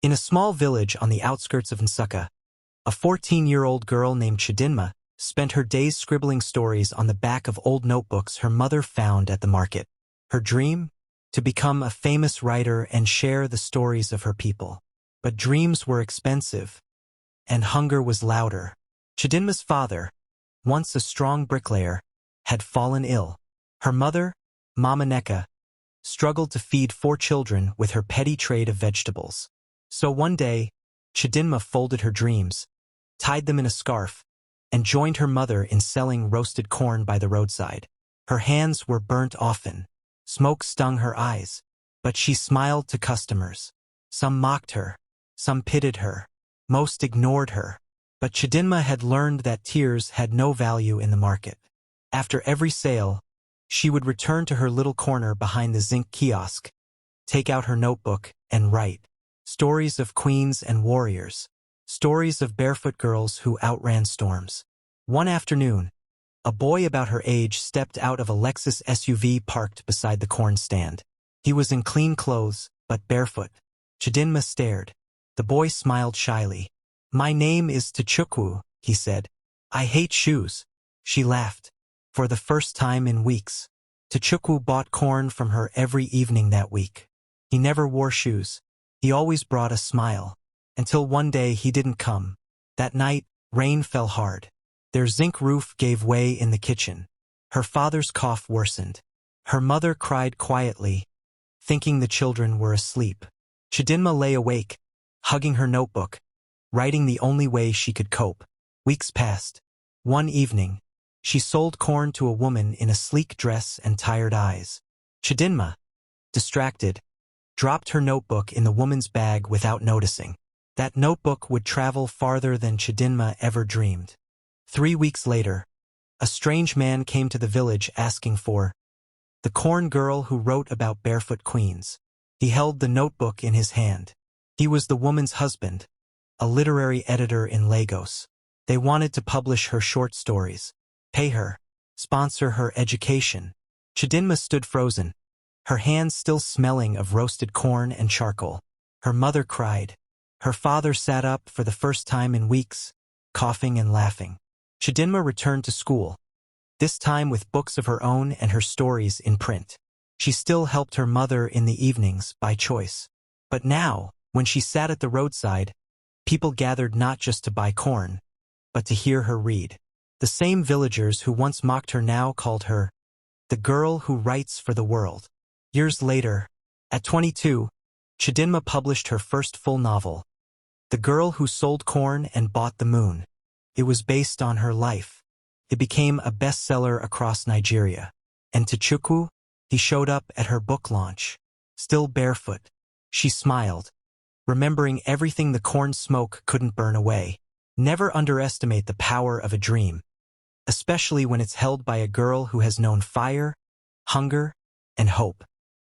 In a small village on the outskirts of Nsukka, a 14-year-old girl named Chidinma spent her days scribbling stories on the back of old notebooks her mother found at the market. Her dream? To become a famous writer and share the stories of her people. But dreams were expensive, and hunger was louder. Chidinma's father, once a strong bricklayer, had fallen ill. Her mother, Mama Neka, struggled to feed 4 children with her petty trade of vegetables. So one day, Chidinma folded her dreams, tied them in a scarf, and joined her mother in selling roasted corn by the roadside. Her hands were burnt often. Smoke stung her eyes, but she smiled to customers. Some mocked her, some pitied her, most ignored her. But Chidinma had learned that tears had no value in the market. After every sale, she would return to her little corner behind the zinc kiosk, take out her notebook, and write. Stories of queens and warriors. Stories of barefoot girls who outran storms. One afternoon, a boy about her age stepped out of a Lexus SUV parked beside the corn stand. He was in clean clothes, but barefoot. Chidinma stared. The boy smiled shyly. "My name is Tachukwu," he said. "I hate shoes." She laughed. For the first time in weeks, Tachukwu bought corn from her every evening that week. He never wore shoes. He always brought a smile. Until one day he didn't come. That night, rain fell hard. Their zinc roof gave way in the kitchen. Her father's cough worsened. Her mother cried quietly, thinking the children were asleep. Chidinma lay awake, hugging her notebook, writing the only way she could cope. Weeks passed. One evening, she sold corn to a woman in a sleek dress and tired eyes. Chidinma, distracted, dropped her notebook in the woman's bag without noticing. That notebook would travel farther than Chidinma ever dreamed. 3 weeks later, a strange man came to the village asking for the corn girl who wrote about barefoot queens. He held the notebook in his hand. He was the woman's husband, a literary editor in Lagos. They wanted to publish her short stories, pay her, sponsor her education. Chidinma stood frozen, her hands still smelling of roasted corn and charcoal. Her mother cried. Her father sat up for the first time in weeks, coughing and laughing. Chidinma returned to school, this time with books of her own and her stories in print. She still helped her mother in the evenings by choice. But now, when she sat at the roadside, people gathered not just to buy corn, but to hear her read. The same villagers who once mocked her now called her the girl who writes for the world. Years later, at 22, Chidinma published her first full novel, The Girl Who Sold Corn and Bought the Moon. It was based on her life. It became a bestseller across Nigeria. And Tachukwu, he showed up at her book launch, still barefoot. She smiled, remembering everything the corn smoke couldn't burn away. Never underestimate the power of a dream, especially when it's held by a girl who has known fire, hunger, and hope.